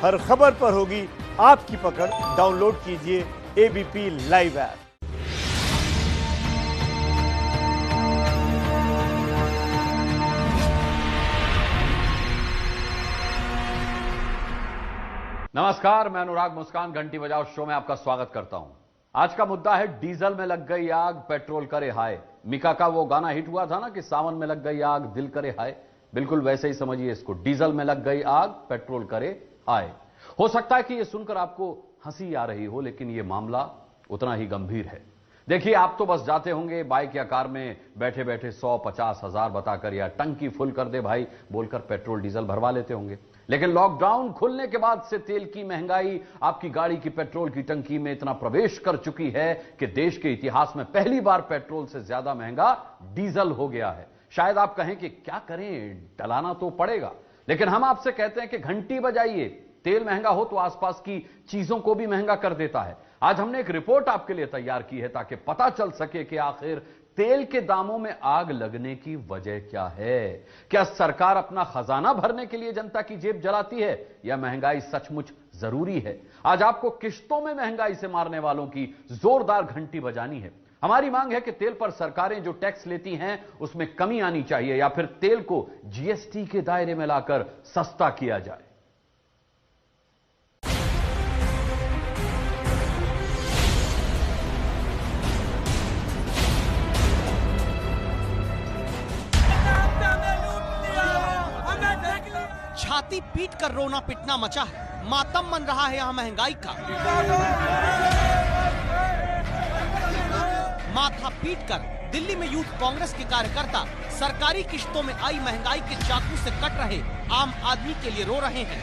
हर खबर पर होगी आपकी पकड़। डाउनलोड कीजिए एबीपी लाइव ऐप। नमस्कार, मैं अनुराग मुस्कान घंटी बजाओ शो में आपका स्वागत करता हूं। आज का मुद्दा है डीजल में लग गई आग, पेट्रोल करे हाय। मिका का वो गाना हिट हुआ था ना कि सावन में लग गई आग, दिल करे हाय। बिल्कुल वैसे ही समझिए इसको, डीजल में लग गई आग, पेट्रोल करे हाय। हो सकता है कि यह सुनकर आपको हंसी आ रही हो, लेकिन यह मामला उतना ही गंभीर है। देखिए, आप तो बस जाते होंगे बाइक या कार में बैठे बैठे 100-50,000 बताकर या टंकी फुल कर दे भाई बोलकर पेट्रोल डीजल भरवा लेते होंगे। लेकिन लॉकडाउन खुलने के बाद से तेल की महंगाई आपकी गाड़ी की पेट्रोल की टंकी में इतना प्रवेश कर चुकी है कि देश के इतिहास में पहली बार पेट्रोल से ज्यादा महंगा डीजल हो गया है। शायद आप कहें कि क्या करें, डलाना तो पड़ेगा। लेकिन हम आपसे कहते हैं कि घंटी बजाइए। तेल महंगा हो तो आसपास की चीजों को भी महंगा कर देता है। आज हमने एक रिपोर्ट आपके लिए तैयार की है ताकि पता चल सके कि आखिर तेल के दामों में आग लगने की वजह क्या है। क्या सरकार अपना खजाना भरने के लिए जनता की जेब जलाती है या महंगाई सचमुच जरूरी है? आज आपको किश्तों में महंगाई से मारने वालों की जोरदार घंटी बजानी है। हमारी मांग है कि तेल पर सरकारें जो टैक्स लेती हैं उसमें कमी आनी चाहिए या फिर तेल को जीएसटी के दायरे में लाकर सस्ता किया जाए। छाती पीट कर रोना पिटना मचा है, मातम मन रहा है यहाँ महंगाई का। माथा पीट कर दिल्ली में यूथ कांग्रेस के कार्यकर्ता सरकारी किश्तों में आई महंगाई के चाकू से कट रहे आम आदमी के लिए रो रहे हैं।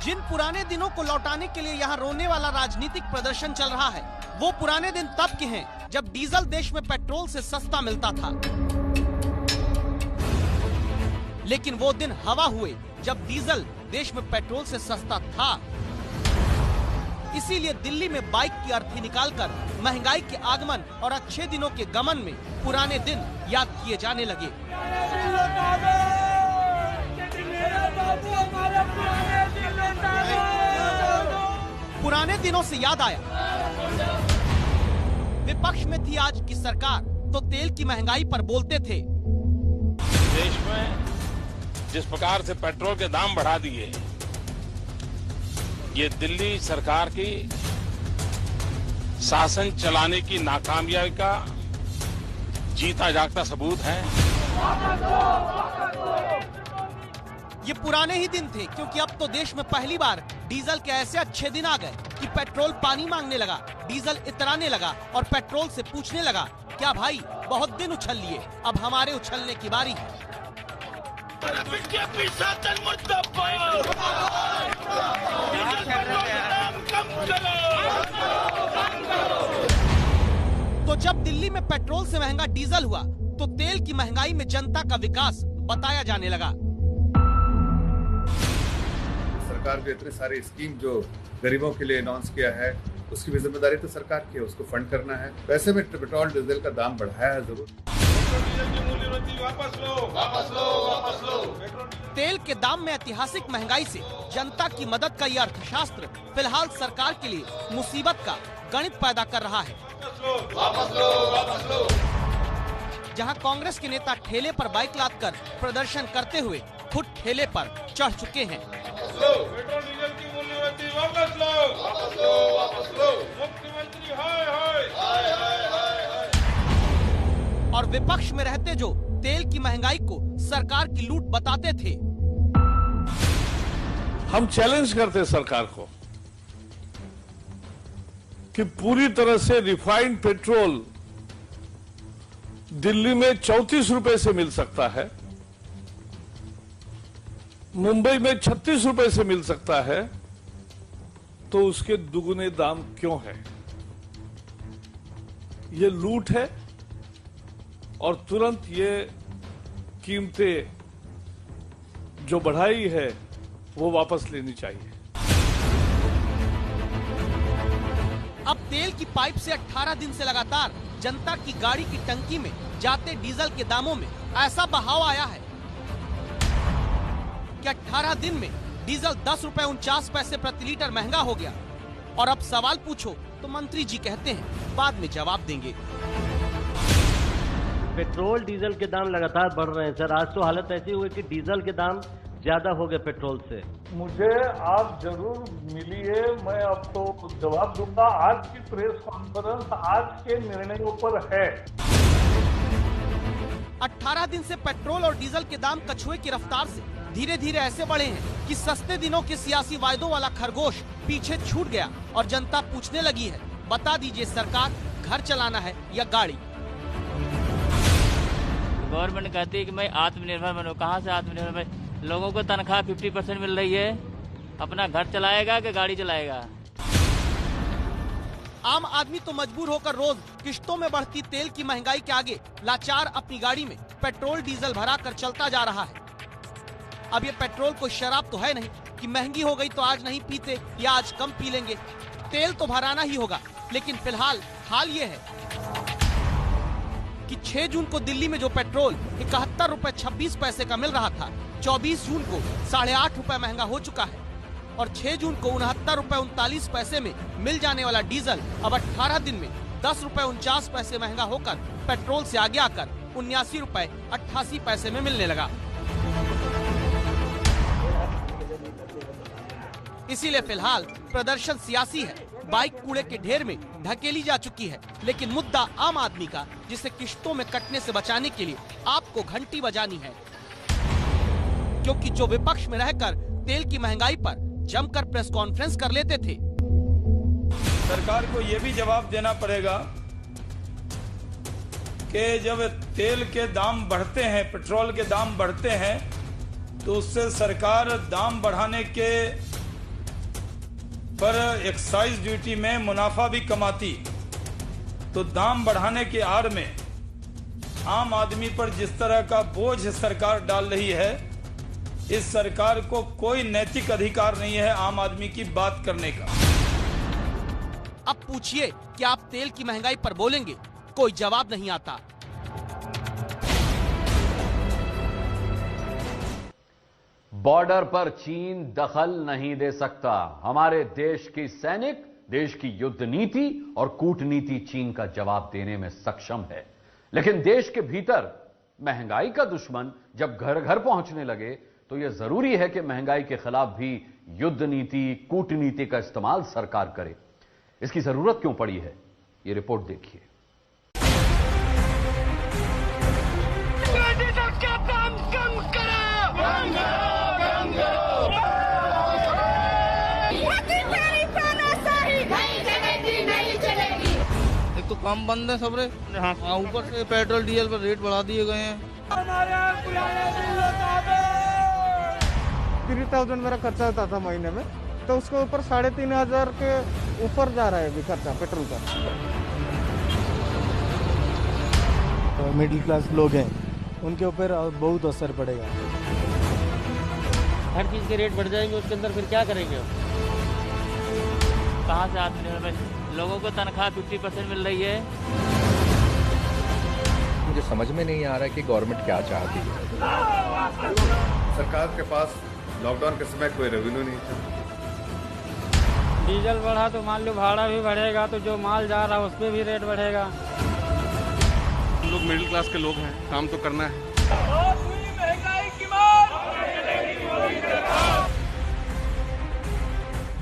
जिन पुराने दिनों को लौटाने के लिए यहाँ रोने वाला राजनीतिक प्रदर्शन चल रहा है, वो पुराने दिन तब के हैं जब डीजल देश में पेट्रोल से सस्ता मिलता था। लेकिन वो दिन हवा हुए जब डीजल देश में पेट्रोल से सस्ता था। इसीलिए दिल्ली में बाइक की अर्थी निकालकर महंगाई के आगमन और अच्छे दिनों के गमन में पुराने दिन याद किए जाने लगे। पुराने दिनों से याद आया, विपक्ष में थी आज की सरकार तो तेल की महंगाई पर बोलते थे। देश में जिस प्रकार से पेट्रोल के दाम बढ़ा दिए, ये दिल्ली सरकार की शासन चलाने की नाकामयाबी का जीता जागता सबूत है। ये पुराने ही दिन थे, क्योंकि अब तो देश में पहली बार डीजल के ऐसे अच्छे दिन आ गए कि पेट्रोल पानी मांगने लगा, डीजल इतराने लगा और पेट्रोल से पूछने लगा, क्या भाई बहुत दिन उछल लिए, अब हमारे उछलने की बारी है। तो जब दिल्ली में पेट्रोल से महंगा डीजल हुआ तो तेल की महंगाई में जनता का विकास बताया जाने लगा। सरकार के इतने सारे स्कीम जो गरीबों के लिए अनाउंस किया है, उसकी भी जिम्मेदारी तो सरकार की है, उसको फंड करना है। वैसे में पेट्रोल डीजल का दाम बढ़ाया है जरूर। तेल के दाम में ऐतिहासिक महंगाई से जनता की मदद का यह अर्थशास्त्र फिलहाल सरकार के लिए मुसीबत का गणित पैदा कर रहा है। जहां कांग्रेस के नेता ठेले पर बाइक लादकर प्रदर्शन करते हुए खुद ठेले पर चढ़ चुके हैं। पेट्रोल डीजल की मूल्यवृद्धि वापस लो, वापस लो, वापस लो। मुख्यमंत्री हाय हाय हाय हाय हाय। और विपक्ष में रहते जो तेल की महंगाई को सरकार की लूट बताते थे। हम चैलेंज करते सरकार को कि पूरी तरह से रिफाइंड पेट्रोल दिल्ली में 34 रुपए से मिल सकता है, मुंबई में 36 रुपए से मिल सकता है, तो उसके दुगुने दाम क्यों है? ये लूट है और तुरंत ये कीमतें जो बढ़ाई है वो वापस लेनी चाहिए। अब तेल की पाइप से 18 दिन से लगातार जनता की गाड़ी की टंकी में जाते डीजल के दामों में ऐसा बहाव आया है कि 18 दिन में डीजल 10 रुपए 49 पैसे प्रति लीटर महंगा हो गया। और अब सवाल पूछो तो मंत्री जी कहते हैं बाद में जवाब देंगे। पेट्रोल डीजल के दाम लगातार बढ़ रहे हैं सर। आज तो हालत ऐसी हुई कि डीजल के दाम ज्यादा हो गए पेट्रोल से। मुझे आप जरूर मिलिए, मैं आपको जवाब दूंगा। आज की प्रेस कॉन्फ्रेंस आज के निर्णयों पर है। 18 दिन से पेट्रोल और डीजल के दाम कछुए की रफ्तार से धीरे धीरे ऐसे बढ़े हैं कि सस्ते दिनों के सियासी वायदों वाला खरगोश पीछे छूट गया और जनता पूछने लगी है, बता दीजिए सरकार घर चलाना है या गाड़ी। गवर्नमेंट कहती है कि मैं आत्मनिर्भर बनूं। कहाँ से आत्मनिर्भर मैं? लोगों को तनख्वाह 50% मिल रही है, अपना घर चलाएगा कि गाड़ी चलाएगा? आम आदमी तो मजबूर होकर रोज किश्तों में बढ़ती तेल की महंगाई के आगे लाचार अपनी गाड़ी में पेट्रोल डीजल भरा कर चलता जा रहा है। अब ये पेट्रोल कोई शराब तो है नहीं कि महंगी हो गई तो आज नहीं पीते या आज कम पी लेंगे। तेल तो भराना ही होगा। लेकिन फिलहाल हाल ये है कि 6 जून को दिल्ली में जो पेट्रोल 71 रुपए 26 पैसे का मिल रहा था, 24 जून को 8.5 रुपए महंगा हो चुका है। और 6 जून को 69 रुपए 39 पैसे में मिल जाने वाला डीजल अब 18 दिन में 10 रुपए 49 पैसे महंगा होकर पेट्रोल से आगे आकर 79 रुपए 88 पैसे में मिलने लगा। इसीलिए फिलहाल प्रदर्शन सियासी है। बाइक कूड़े के ढेर में ढकेली जा चुकी है, लेकिन मुद्दा आम आदमी का, जिसे किश्तों में कटने से बचाने के लिए आपको घंटी बजानी है। क्योंकि जो विपक्ष में रहकर तेल की महंगाई पर जमकर प्रेस कॉन्फ्रेंस कर लेते थे, सरकार को ये भी जवाब देना पड़ेगा कि जब तेल के दाम बढ़ते हैं, पेट्रोल के दाम बढ़ते हैं, तो उससे सरकार दाम बढ़ाने के पर एक्साइज ड्यूटी में मुनाफा भी कमाती। तो दाम बढ़ाने की आड़ में आम आदमी पर जिस तरह का बोझ सरकार डाल रही है, इस सरकार को कोई नैतिक अधिकार नहीं है आम आदमी की बात करने का। अब पूछिए कि आप तेल की महंगाई पर बोलेंगे, कोई जवाब नहीं आता। बॉर्डर पर चीन दखल नहीं दे सकता। हमारे देश की सैनिक, देश की युद्ध नीति और कूटनीति चीन का जवाब देने में सक्षम है। लेकिन देश के भीतर महंगाई का दुश्मन जब घर घर पहुंचने लगे, तो यह जरूरी है कि महंगाई के खिलाफ भी युद्ध नीति, कूटनीति का इस्तेमाल सरकार करे। इसकी जरूरत क्यों पड़ी है, ये रिपोर्ट देखिए। एक तो काम बंद है सबरे, हाँ, ऊपर से पेट्रोल डीजल पर रेट बढ़ा दिए गए हैं। 3000 मेरा खर्चा होता था महीने में, तो उसके ऊपर 3500 के ऊपर जा रहा है अभी खर्चा पेट्रोल का। तो मिडिल क्लास लोग हैं, उनके ऊपर बहुत असर पड़ेगा। हर चीज के रेट बढ़ जाएंगे, उसके अंदर फिर क्या करेंगे? कहाँ से आत्मनिर्भर? लोगों को तनख्वाह 50% मिल रही है। मुझे समझ में नहीं आ रहा है कि गवर्नमेंट क्या चाहती है। सरकार के पास लॉकडाउन के समय कोई रेवेन्यू नहीं था। डीजल बढ़ा तो मान लो भाड़ा भी बढ़ेगा, तो जो माल जा रहा है उस पर भी रेट बढ़ेगा। हम लोग मिडिल क्लास के लोग हैं, काम तो करना है।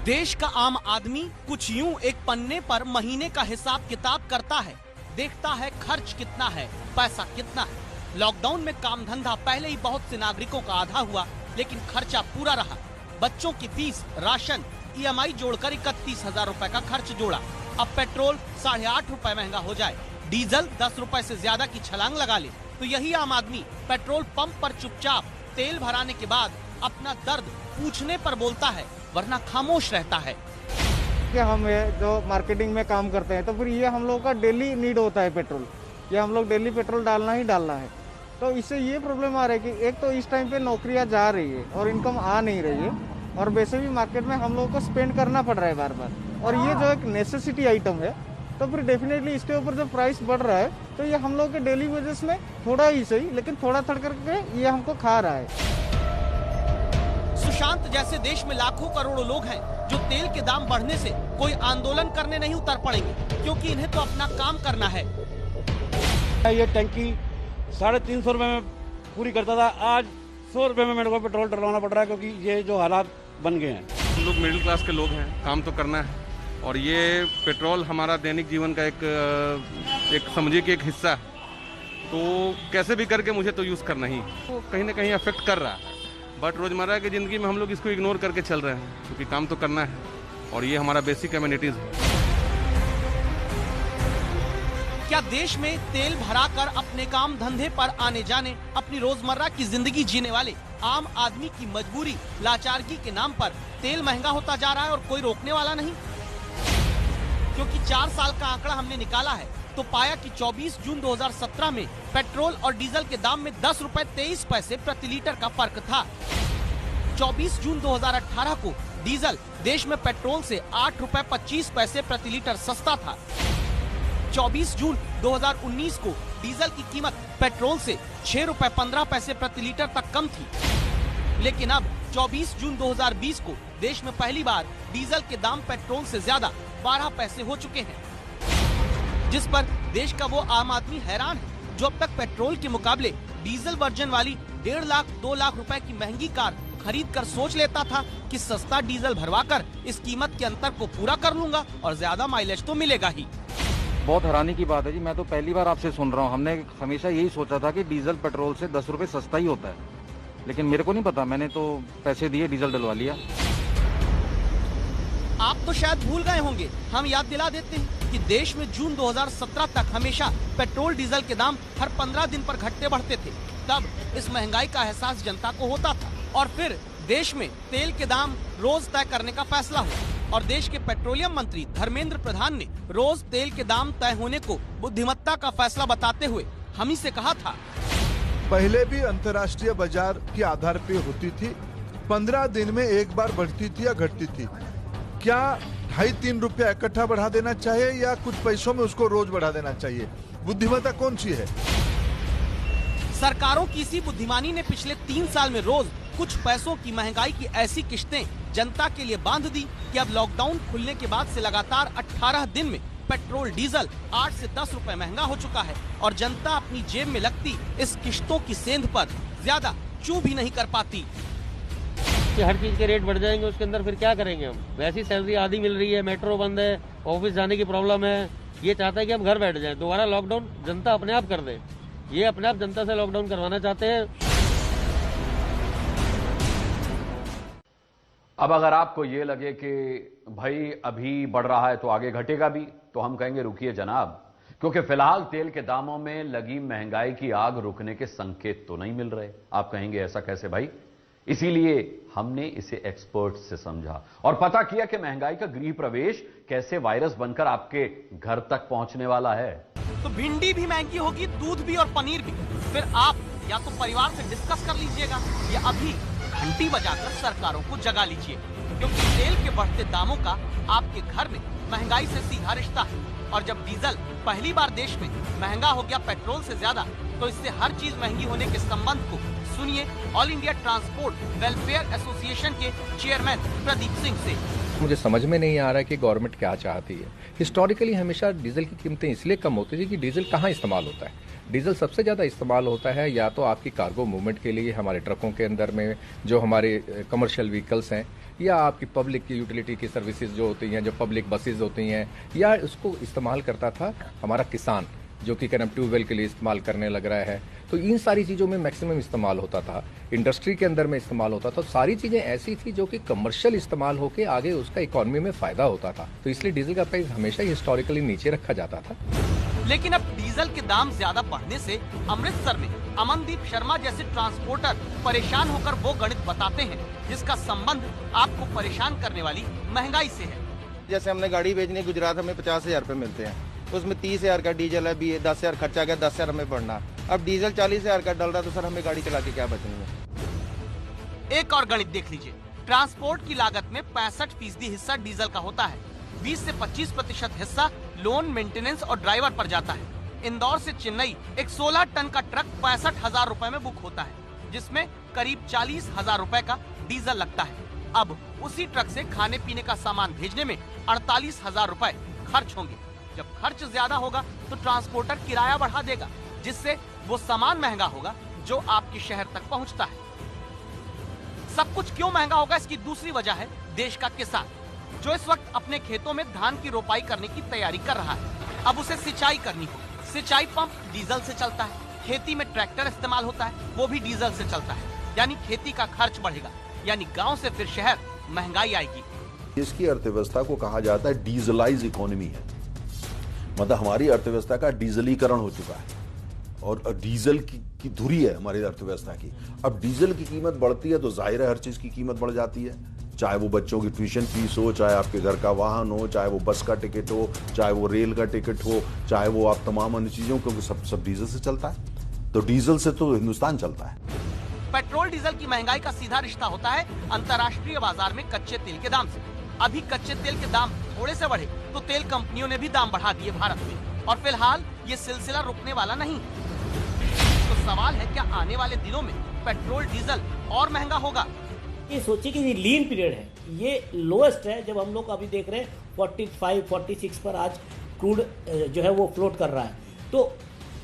देश का आम आदमी कुछ यूं एक पन्ने पर महीने का हिसाब किताब करता है, देखता है खर्च कितना है, पैसा कितना है। लॉकडाउन में काम धंधा पहले ही बहुत से नागरिकों का आधा हुआ, लेकिन खर्चा पूरा रहा। बच्चों की फीस, राशन, EMI जोड़कर 31,000 रुपए का खर्च जोड़ा। अब पेट्रोल 8.5 रुपए महंगा हो जाए, डीजल 10 रुपए से ज्यादा की छलांग लगा ले, तो यही आम आदमी पेट्रोल पंप पर चुपचाप तेल भराने के बाद अपना दर्द पूछने पर बोलता है, वरना खामोश रहता है। कि हम जो मार्केटिंग में काम करते हैं, तो फिर ये हम लोगों का डेली नीड होता है पेट्रोल, ये हम लोग डेली पेट्रोल डालना ही डालना है। तो इससे ये प्रॉब्लम आ रहा है कि एक तो इस टाइम पे नौकरियां जा रही है और इनकम आ नहीं रही है, और वैसे भी मार्केट में हम लोगों को स्पेंड करना पड़ रहा है बार बार। और ये जो एक नेसेसिटी आइटम है, तो फिर डेफिनेटली इसके ऊपर जब प्राइस बढ़ रहा है तो ये हम लोग के डेली वेजेस में थोड़ा ही सही लेकिन थोड़ा करके ये हमको खा रहा है। सुशांत जैसे देश में लाखों करोड़ों लोग हैं जो तेल के दाम बढ़ने से कोई आंदोलन करने नहीं उतर पड़ेंगे, क्योंकि इन्हें तो अपना काम करना है। ये टंकी 350 रुपए में पूरी करता था, आज 100 रुपए में मेरे को पेट्रोल डलवाना पड़ रहा है, क्योंकि ये जो हालात बन गए हैं। हम लोग मिडिल क्लास के लोग हैं, काम तो करना है, और ये पेट्रोल हमारा दैनिक जीवन का एक समझिए कि एक हिस्सा है, तो कैसे भी करके मुझे तो यूज़ करना ही, तो कहीं ना कहीं अफेक्ट कर रहा है। बट रोज़मर्रा की ज़िंदगी में हम लोग इसको इग्नोर करके चल रहे हैं, क्योंकि काम तो करना है और ये हमारा बेसिक एमिनिटीज़ है। क्या देश में तेल भराकर अपने काम धंधे पर आने जाने, अपनी रोजमर्रा की जिंदगी जीने वाले आम आदमी की मजबूरी, लाचारगी के नाम पर तेल महंगा होता जा रहा है और कोई रोकने वाला नहीं? क्योंकि 4 साल का आंकड़ा हमने निकाला है तो पाया कि 24 जून 2017 में पेट्रोल और डीजल के दाम में 10 रुपए 23 पैसे प्रति लीटर का फर्क था। 24 जून 2018 को डीजल देश में पेट्रोल से 8 रुपए 25 पैसे प्रति लीटर सस्ता था। 24 जून 2019 को डीजल की कीमत पेट्रोल से 6 रुपए 15 पैसे प्रति लीटर तक कम थी। लेकिन अब 24 जून 2020 को देश में पहली बार डीजल के दाम पेट्रोल से ज्यादा 12 पैसे हो चुके हैं, जिस पर देश का वो आम आदमी हैरान है जो अब तक पेट्रोल के मुकाबले डीजल वर्जन वाली 1.5 लाख 2 लाख रुपए की महंगी कार खरीद कर सोच लेता था कि सस्ता डीजल भरवाकर इस कीमत के अंतर को पूरा कर लूंगा और ज्यादा माइलेज तो मिलेगा ही। बहुत हैरानी की बात है जी, मैं तो पहली बार आपसे सुन रहा हूँ। हमने हमेशा यही सोचा था कि डीजल पेट्रोल से 10 रुपए सस्ता ही होता है, लेकिन मेरे को नहीं पता, मैंने तो पैसे दिए डीजल डलवा लिया। आप तो शायद भूल गए होंगे, हम याद दिला देते हैं कि देश में जून 2017 तक हमेशा पेट्रोल डीजल के दाम हर 15 दिन पर घटते बढ़ते थे। तब इस महंगाई का एहसास जनता को होता था और फिर देश में तेल के दाम रोज तय करने का फैसला हुआ और देश के पेट्रोलियम मंत्री धर्मेंद्र प्रधान ने रोज तेल के दाम तय होने को बुद्धिमत्ता का फैसला बताते हुए हम ही से कहा था, पहले भी अंतर्राष्ट्रीय बाजार के आधार पे होती थी, 15 दिन में एक बार बढ़ती थी या घटती थी। क्या 2.5-3 रुपया इकट्ठा बढ़ा देना चाहिए या कुछ पैसों में उसको रोज बढ़ा देना चाहिए? बुद्धिमत्ता कौन सी है? सरकारों की इसी बुद्धिमानी ने पिछले 3 साल में रोज कुछ पैसों की महंगाई की ऐसी किश्तें जनता के लिए बांध दी कि अब लॉकडाउन खुलने के बाद से लगातार 18 दिन में पेट्रोल डीजल 8 से 10 रुपए महंगा हो चुका है और जनता अपनी जेब में लगती इस किश्तों की सेंध पर ज्यादा चू भी नहीं कर पाती। कि हर चीज के रेट बढ़ जाएंगे, उसके अंदर फिर क्या करेंगे हम? वैसी सैलरी आधी मिल रही है, मेट्रो बंद है, ऑफिस जाने की प्रॉब्लम है, ये चाहता है कि हम घर बैठ जाएं, दोबारा लॉकडाउन जनता अपने आप कर दे। ये अपने आप जनता से लॉकडाउन करवाना चाहते हैं। अब अगर आपको ये लगे कि भाई अभी बढ़ रहा है तो आगे घटेगा भी, तो हम कहेंगे रुकिए जनाब, क्योंकि फिलहाल तेल के दामों में लगी महंगाई की आग रुकने के संकेत तो नहीं मिल रहे। आप कहेंगे ऐसा कैसे भाई? इसीलिए हमने इसे एक्सपर्ट से समझा और पता किया कि महंगाई का गृह प्रवेश कैसे वायरस बनकर आपके घर तक पहुंचने वाला है। तो भिंडी भी महंगी होगी, दूध भी और पनीर भी। फिर आप या तो परिवार से डिस्कस कर लीजिएगा या अभी घंटी बजाकर सरकारों को जगा लीजिए, क्योंकि तेल के बढ़ते दामों का आपके घर में महंगाई से सीधा रिश्ता है। और जब डीजल पहली बार देश में महंगा हो गया पेट्रोल से ज्यादा, तो इससे हर चीज महंगी होने के संबंध को सुनिए all India transport welfare association के चेयरमैन प्रदीप सिंह से। मुझे समझ में नहीं आ रहा है कि गवर्नमेंट क्या चाहती है। हिस्टोरिकली हमेशा डीजल की कीमतें इसलिए कम होती थी कि डीजल कहाँ इस्तेमाल होता है। डीजल सबसे ज़्यादा इस्तेमाल होता है या तो आपकी कार्गो मूवमेंट के लिए, हमारे ट्रकों के अंदर में जो हमारे कमर्शियल व्हीकल्स हैं, या आपकी पब्लिक की यूटिलिटी की सर्विसेज जो होती हैं, जो पब्लिक बसेज होती हैं, या उसको इस्तेमाल करता था हमारा किसान जो कि ट्यूबवेल के लिए इस्तेमाल करने लग रहा है। तो इन सारी चीज़ों में मैक्सिमम इस्तेमाल होता था, इंडस्ट्री के अंदर में इस्तेमाल होता था। सारी चीज़ें ऐसी थी जो कि कमर्शियल इस्तेमाल होकर आगे उसका इकोनॉमी में फ़ायदा होता था, तो इसलिए डीजल का प्राइस हमेशा हिस्टोरिकली नीचे रखा जाता था। लेकिन अब डीजल के दाम ज्यादा बढ़ने से अमृतसर में अमनदीप शर्मा जैसे ट्रांसपोर्टर परेशान होकर वो गणित बताते हैं जिसका संबंध आपको परेशान करने वाली महंगाई से है। जैसे हमने गाड़ी भेजनी गुजरात, हमें 50,000 रुपए मिलते हैं, उसमें 30,000 का डीजल है, 10,000 खर्चा गया, 10,000 हमें पड़ना। अब डीजल 40,000 का डल रहा, तो सर हमें गाड़ी चला के क्या बचेंगे? एक और गणित देख लीजिए, ट्रांसपोर्ट की लागत में 65% हिस्सा डीजल का होता है, 20 से 25% हिस्सा लोन, मेंटेनेंस और ड्राइवर पर जाता है। इंदौर से चेन्नई एक 16 टन का ट्रक 65,000 रुपए में बुक होता है, जिसमें करीब 40,000 रुपए का डीजल लगता है। अब उसी ट्रक से खाने पीने का सामान भेजने में 48,000 रुपए खर्च होंगे। जब खर्च ज्यादा होगा तो ट्रांसपोर्टर किराया बढ़ा देगा, जिससे वो सामान महंगा होगा जो आपके शहर तक पहुंचता है। सब कुछ क्यों महंगा होगा, इसकी दूसरी वजह है देश का किसान, जो इस वक्त अपने खेतों में धान की रोपाई करने की तैयारी कर रहा है। अब उसे सिंचाई करनी हो, सिंचाई पंप डीजल से चलता है। खेती में ट्रैक्टर इस्तेमाल होता है, वो भी डीजल से चलता है। यानी खेती का खर्च बढ़ेगा, यानी गांव से फिर शहर, महंगाई आएगी। इसकी अर्थव्यवस्था को कहा जाता है डीजलाइज इकोनॉमी है, मतलब हमारी अर्थव्यवस्था का डीजलीकरण हो चुका है और डीजल की धुरी है हमारी अर्थव्यवस्था की। अब डीजल की कीमत बढ़ती है तो जाहिर है हर चीज की कीमत बढ़ जाती है, चाहे वो बच्चों की ट्यूशन फीस हो, चाहे आपके घर का वाहन हो, चाहे वो बस का टिकट हो, चाहे वो रेल का टिकट हो, चाहे वो आप तमाम अन्य चीजों, क्योंकि सब डीजल से चलता है। तो डीजल से तो हिंदुस्तान चलता है। पेट्रोल डीजल की महंगाई का सीधा रिश्ता होता है अंतर्राष्ट्रीय बाजार में कच्चे तेल के दाम से। अभी कच्चे तेल के दाम थोड़े से बढ़े तो तेल कंपनियों ने भी दाम बढ़ा दिए भारत में, और फिलहाल ये सिलसिला रुकने वाला नहीं। तो सवाल है, क्या आने वाले दिनों में पेट्रोल डीजल और महंगा होगा? ये सोचिए कि ये लीन पीरियड है, ये लोएस्ट है। जब हम लोग अभी देख रहे हैं 45-46 पर आज क्रूड जो है वो फ्लोट कर रहा है, तो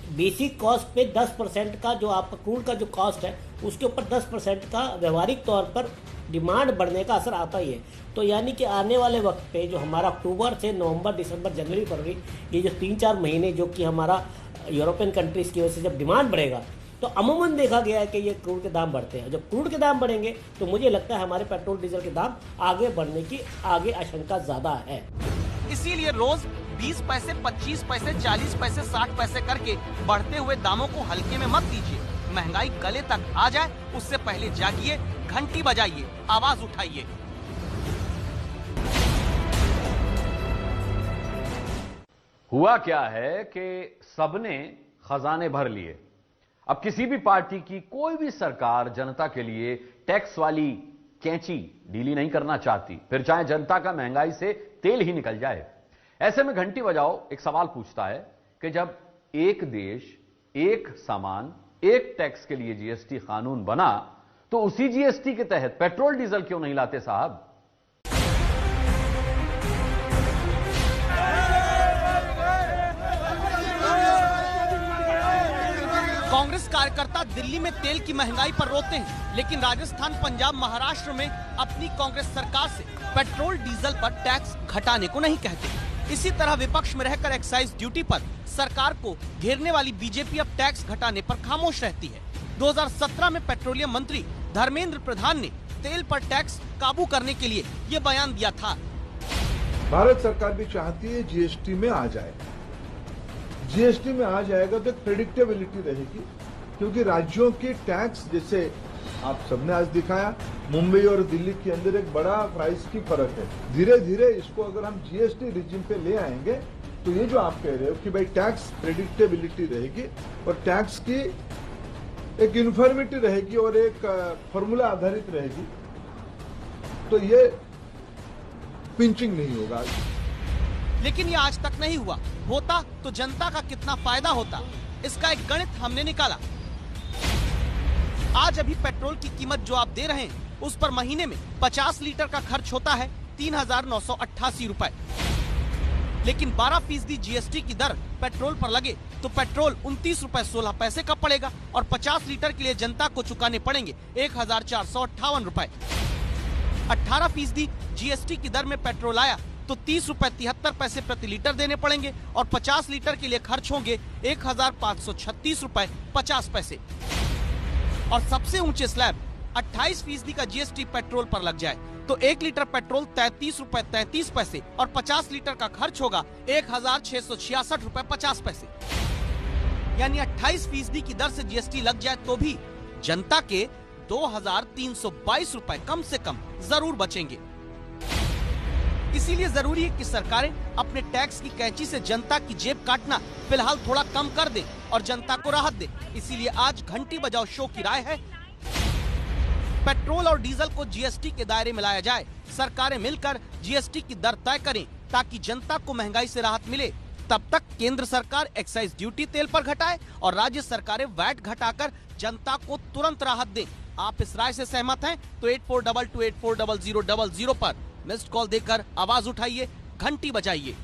बेसिक कॉस्ट पे 10% का जो आपका क्रूड का जो कॉस्ट है उसके ऊपर 10% का व्यवहारिक तौर पर डिमांड बढ़ने का असर आता ही है। तो यानी कि आने वाले वक्त पे जो हमारा अक्टूबर से नवंबर, दिसंबर, जनवरी, फरवरी, ये जो 3-4 महीने जो कि हमारा यूरोपियन कंट्रीज की वजह से जब डिमांड बढ़ेगा तो अमूमन देखा गया है कि ये क्रूड के दाम बढ़ते हैं। जब क्रूड के दाम बढ़ेंगे तो मुझे लगता है हमारे पेट्रोल डीजल के दाम आगे बढ़ने की आशंका ज्यादा है। इसीलिए रोज 20 पैसे, 25 पैसे, 40 पैसे, 60 पैसे करके बढ़ते हुए दामों को हल्के में मत लीजिए। महंगाई गले तक आ जाए उससे पहले जागिए, घंटी बजाइए, आवाज उठाइए। हुआ क्या है कि सबने खजाने भर लिए। अब किसी भी पार्टी की कोई भी सरकार जनता के लिए टैक्स वाली कैंची ढीली नहीं करना चाहती, फिर चाहे जनता का महंगाई से तेल ही निकल जाए। ऐसे में घंटी बजाओ एक सवाल पूछता है कि जब एक देश, एक सामान, एक टैक्स के लिए जीएसटी कानून बना तो उसी जीएसटी के तहत पेट्रोल डीजल क्यों नहीं लाते साहब? कांग्रेस कार्यकर्ता दिल्ली में तेल की महंगाई पर रोते हैं, लेकिन राजस्थान, पंजाब, महाराष्ट्र में अपनी कांग्रेस सरकार से पेट्रोल डीजल पर टैक्स घटाने को नहीं कहते। इसी तरह विपक्ष में रहकर एक्साइज ड्यूटी पर सरकार को घेरने वाली बीजेपी अब टैक्स घटाने पर खामोश रहती है। 2017 में पेट्रोलियम मंत्री धर्मेंद्र प्रधान ने तेल पर टैक्स काबू करने के लिए ये बयान दिया था। भारत सरकार भी चाहती है जीएसटी में आ जाए। जीएसटी में आ जाएगा तो प्रेडिक्टेबिलिटी रहेगी, क्योंकि राज्यों की टैक्स, जैसे आप सबने आज दिखाया, मुंबई और दिल्ली के अंदर एक बड़ा प्राइस की फर्क है। धीरे धीरे इसको अगर हम जीएसटी रिजिम पे ले आएंगे तो ये जो आप कह रहे हो कि भाई टैक्स प्रेडिक्टेबिलिटी रहेगी और टैक्स की एक यूनिफॉर्मिटी रहेगी और एक फॉर्मूला आधारित रहेगी, तो ये पिंचिंग नहीं होगा। लेकिन ये आज तक नहीं हुआ। होता तो जनता का कितना फायदा होता, इसका एक गणित हमने निकाला। आज अभी पेट्रोल की कीमत जो आप दे रहे हैं उस पर महीने में 50 लीटर का खर्च होता है 3,988 रुपए। लेकिन 12% जीएसटी की दर पेट्रोल पर लगे तो पेट्रोल 29 रुपए 16 पैसे का पड़ेगा और 50 लीटर के लिए जनता को चुकाने पड़ेंगे 1,458 रुपए। 18% जीएसटी की दर में पेट्रोल आया तो 30 रुपए 73 पैसे प्रति लीटर देने पड़ेंगे और 50 लीटर के लिए खर्च होंगे 1,536 रुपए 50 पैसे। और सबसे ऊंचे स्लैब 28% का जीएसटी पेट्रोल पर लग जाए तो 1 लीटर पेट्रोल 33 रुपए 33 पैसे और 50 लीटर का खर्च होगा 1,666 रुपए 50 पैसे। यानी 28% की दर से जीएसटी लग जाए तो भी जनता के 2,322 रुपए कम से कम जरूर बचेंगे। इसीलिए जरूरी है कि सरकारें अपने टैक्स की कैंची से जनता की जेब काटना फिलहाल थोड़ा कम कर दें और जनता को राहत दें। इसीलिए आज घंटी बजाओ शो की राय है, पेट्रोल और डीजल को जीएसटी के दायरे में लाया जाए। सरकारें मिलकर जीएसटी की दर तय करें, ताकि जनता को महंगाई से राहत मिले। तब तक केंद्र सरकार एक्साइज ड्यूटी तेल पर घटाए और राज्य सरकारें वैट घटाकर जनता को तुरंत राहत दें। आप इस राय से सहमत हैं तो 8422840000 पर मिस्ड कॉल देकर आवाज उठाइए, घंटी बजाइए।